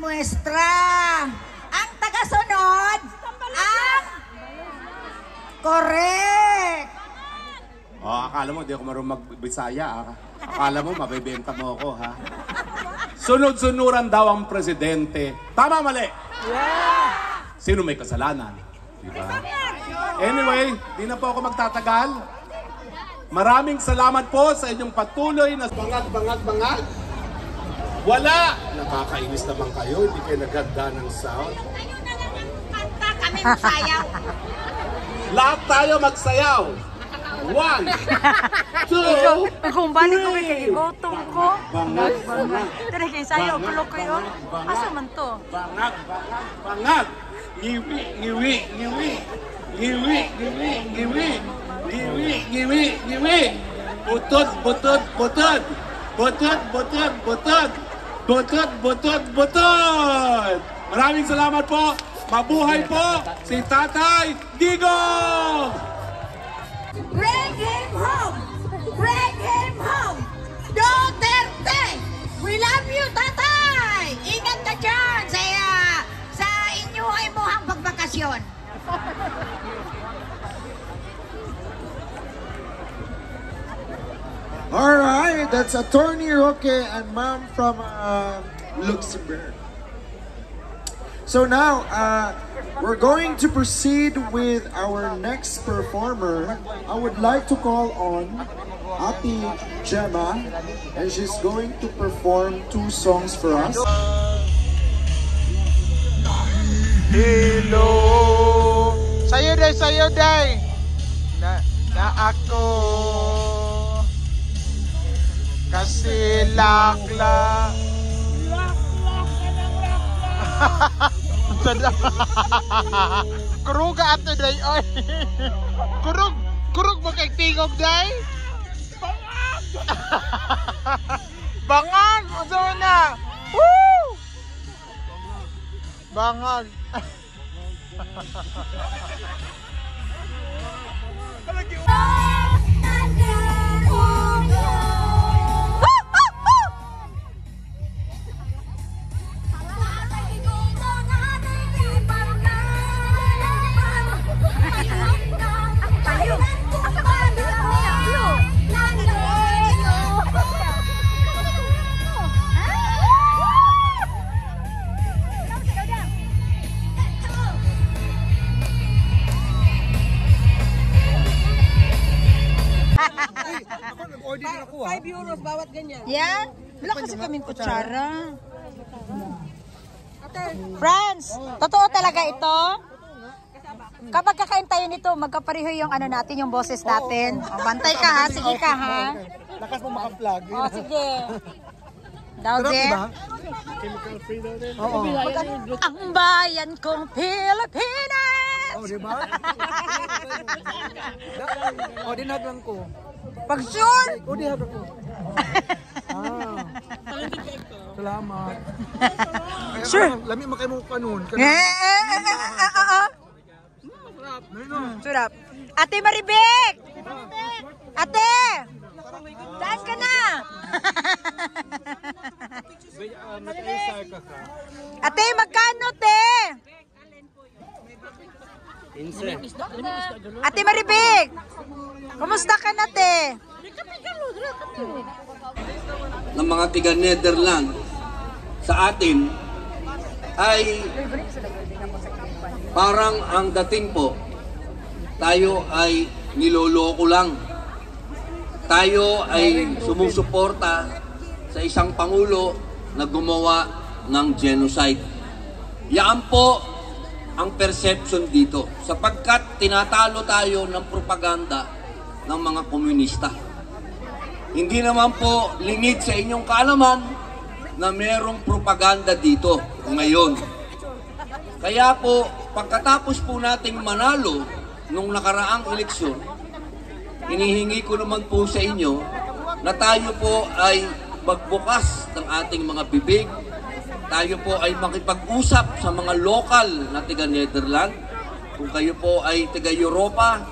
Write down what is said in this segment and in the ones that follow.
muestra. Ang tagasunod, ang correct. Oh, akala mo, di ako marunong magbisaya, ha? Akala mo, mabibenta mo ako, ha? Sunod-sunuran daw ang presidente. Tama, mali? Yeah! Sino may kasalanan? Diba? Anyway, di na po ako magtatagal. Maraming salamat po sa inyong patuloy na bangag. Wala! Nakakainis naman kayo, hindi kayo naganda ng sound. Kayo na lang ang kanta, kami magsayaw. Lahat tayo magsayaw. 1, 2, Kung balik ko kay gutom ko. bangag. Tara kay sayaw bulok ko yun. Asa man to? Bangag. Ngiwi. Butod. Maraming salamat po. Mabuhay po si Tatay Digong! Bring him home! Bring him home! Duterte! We love you, tatay! Ingat ka dyan sa inyo ay muhang pagbakasyon. Alright, that's Attorney Roque and Ma'am from Luxembourg. So now, we're going to proceed with our next performer. I would like to call on Ate Gemma, and she's going to perform 2 songs for us. Hello! Sayo day! Na ako kasi lakla. Kuruga ato day, oy. Kurug mo kay tingog day. Bangag, uso na. Woo! Bangag. €5 bawat ganyan. Yeah? Wala kasi kaming kutsara. Friends, totoo talaga ito? Kapag kakain tayo nito, magkapareho yung ano natin, yung boses natin. O, bantay ka ha, sige ka ha. Lakas mo maka-vlog. O, sige. Daw din. Chemical free daw din. Oo. Ang bayan kong Pilipinas! Oh, di ba? Oh, dinaglan ko. Pag sure! Oh, dinaglan ko. Salamat. Sure. Lami makay mo kanon. Surap. Ate Maribek! Ate! Saan ka na? Ate, magkano, te? Ate Maribek! Kumusta ka na, te? Ng mga tiga-Netherlands sa atin ay parang ang dating po, tayo ay niloloko lang. Tayo ay sumusuporta sa isang pangulo na gumawa ng genocide. Yan po ang perception dito, sapagkat tinatalo tayo ng propaganda ng mga komunista. Hindi naman po lingid sa inyong kaalaman na merong propaganda dito ngayon. Kaya po, pagkatapos po nating manalo nung nakaraang eleksyon, hinihingi ko naman po sa inyo na tayo po ay magbukas ng ating mga bibig. Tayo po ay makipag-usap sa mga lokal na taga-Netherlands. Kung kayo po ay taga-Europa,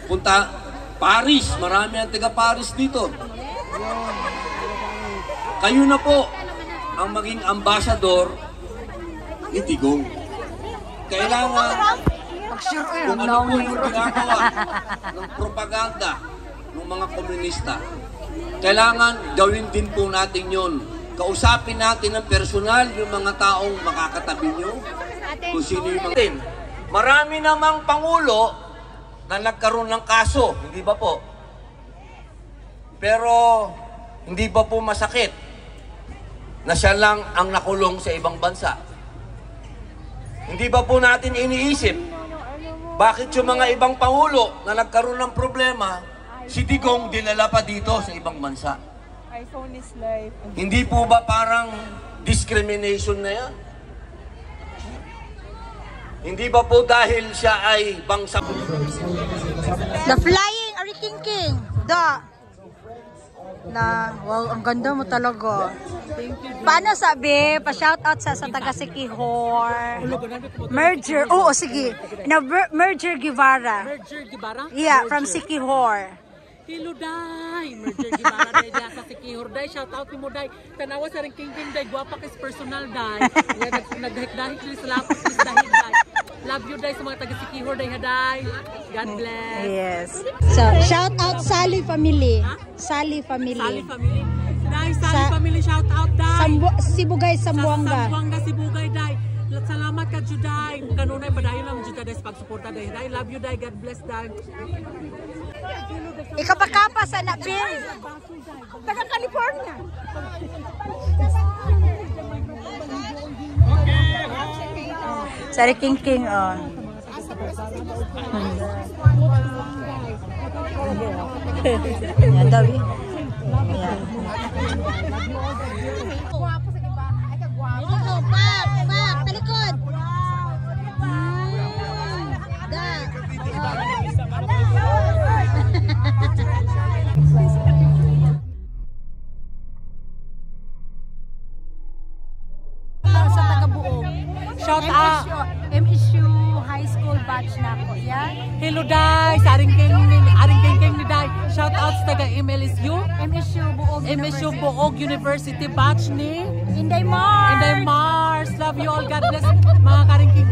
punta Paris, marami ang taga-Paris dito. Kayo na po ang maging ambassador ni Digong. Kailangan kung ano po yung ginagawa ng propaganda ng mga komunista, kailangan gawin din po natin yon. Kausapin natin ng personal yung mga taong makakatabi nyo, kung sino yung mga... Marami namang pangulo na nagkaroon ng kaso, hindi ba po? Pero hindi ba po masakit na siya lang ang nakulong sa ibang bansa? Hindi ba po natin iniisip bakit yung mga ibang pangulo na nagkaroon ng problema, si Digong dinala pa dito sa ibang bansa? iPhone is life. Hindi po ba parang discrimination na yan? Hindi ba po dahil siya ay bangsa? The Flying Ari King King. Wow, ang ganda mo talaga. Paano sabi? Pa-shoutout sa taga Sikihor. Merger. Oo, sige. Merger Guevara. Merger Gibara? Yeah, from Sikihor. Hello, Day! Merger Gibara, Day, sa Sikihor, Day. Shout out mo, Day. Tanawa sa rin King King, Day. Guwapa kis personal, Day. Nagdahik-dahik nila sa lapot kis dahil, Day. Love you, Day, sa mga taga Sikihor, Day, Day. God bless. Yes. So, shout out Sally family. Sally family. Sally family. Day, Sally family, shout out, Day. Sibugay, Sambuanga. Sambuanga, Sibugay, Day. Salamat ka, Juday. Kanunay, padayon lang, Juday, Day, sa pagsuporta, Day. Day, love you, Day. God bless, Day. Ikapakapa sa Nabil. Taga California. Sari King King, oh. Yan daw eh. Yan. Pak, talikod. Sa taga-buong. Shout out. MSU High School batch na ako. Yan. Hello, Day. Sa aring king ni Day. Shout out sa taga MLSU. MSU Buog University batch ni Inday Mars. Inday Mars. Love you all. God bless mga karing king.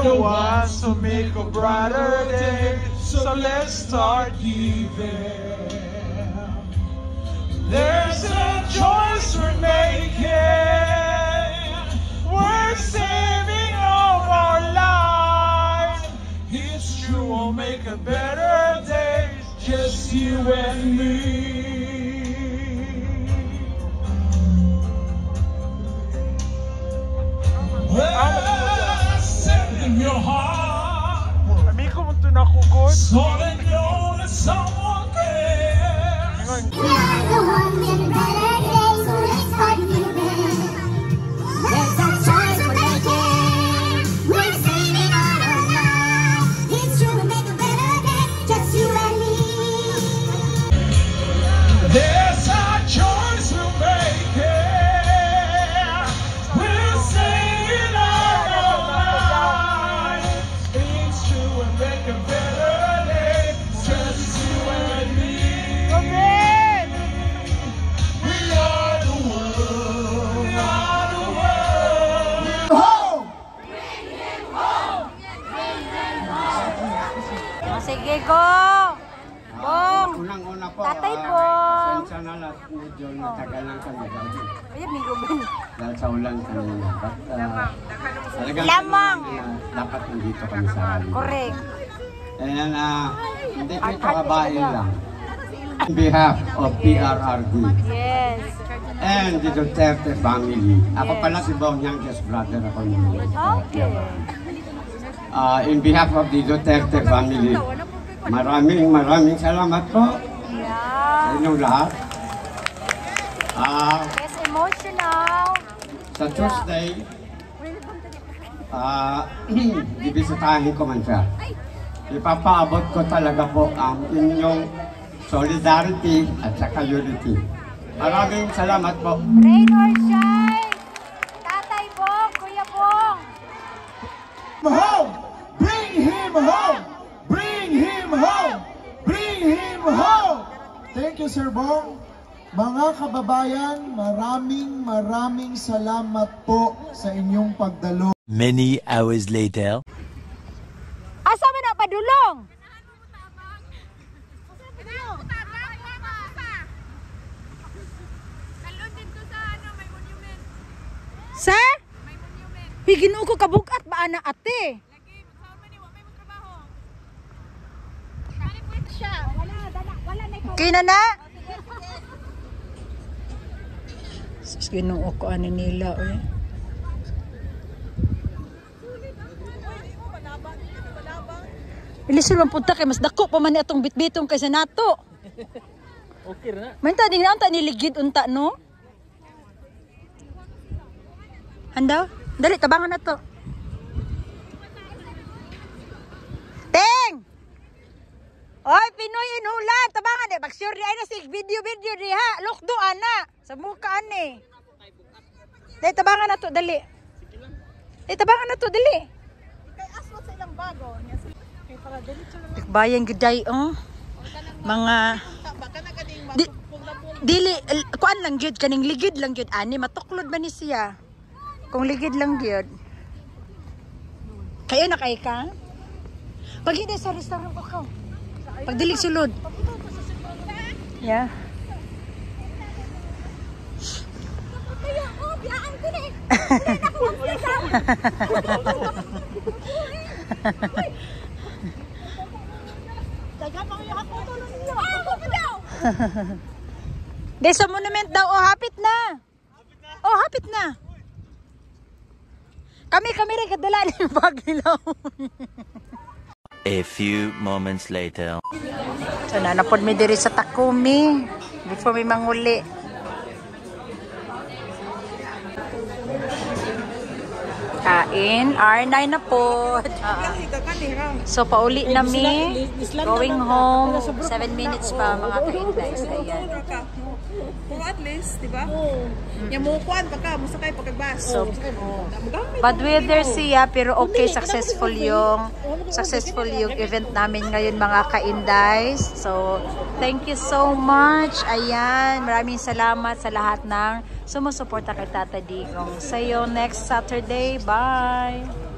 The ones who make a brighter day. So let's start giving. There's a choice we're making. We're saving all our lives. It's true, we'll make a better day. Just you and me. Well, send in your heart. Amigo, munto na ko, God. So they know that someone cares. We are the one in better days, so let's start giving. There's a choice we're making. We're saving all our lives. It's true, we'll make a better day, just you and me. There's a choice we're making. We're saving all our lives. It's true, we'll make a better day, just you and me. We are the world. We are the world. Home! O, sige, go! Bong! Unang-una po, Tatay Bong! pasensya na lahat medyo natagal lang kami dahil Ayan, may Ruben. dahil sa ulan kanina. But talagang Lamang. dapat nandito kami sa rally. Correct. And hindi ko ito kabahin lang. On behalf of PRRD Yes. and the Duterte family, ako pala si Bong, youngest brother ako naman. Okay. In behalf of the Duterte family, maraming salamat po sa Yeah. inyong lahat. Yes, emotional. Sa Tuesday, bibisitahin ko man siya. Ipapaabot ko talaga po ang inyong solidarity at saka unity. Maraming salamat po. Rain or shine. Tatay Bong, Kuya Bong. Home! Bring him home! Bring him home! Bring him home! Thank you, Sir Bong. Mga kababayan, maraming salamat po sa inyong pagdalo. Many hours later. Asa man na padulong? Sir? Huy, Ginoo ko kabugat ba ana ate? Okay na na? Sus, Ginoo ko ani nila eh. Ilisul man punta kay mas dako pa man ni atong bitbitong kaysa nato. Okay na. Manta din na niligid unta no? Handa? Dali tabangan na to. Teng! Oy, Pinoy inulan, tabangan di. Mag-sure di ay na si video di ha. Lokdo ana. Sa mukha ani. Dali tabangan na to, dali. Dali tabangan na to, dali. Kay aswat sa ilang bago. Kay para diretso lang. Tikbayan giday mga Baka na kading di, dili kuan lang gyud kaning ligid lang gyud ani matuklod ba ni siya? Kung ligid lang gyud. Kayo na kay ka? Pag hindi sa restaurant ko. Pag dilig sulod. Yeah. Kaya, oh, biyaan ko na eh. Desa monument daw, oh hapit na. Oh hapit na. Kami rin kadala ni Bagilaw. A few moments later. So nanapod mi diri sa Takumi before mi manguli. Kain, R9 na po. So pauli na mi. Going home. 7 minutes pa mga ka-guys. Ayan. Kung at least, di ba? Yamukuan pagka, musakay pagkagbas. So, bad weather siya pero okay, successful yung event namin ngayon mga ka-Indays. So, thank you so much. Ayan, maraming salamat sa lahat ng sumusuporta kay Tata Digong. See you next Saturday. Bye!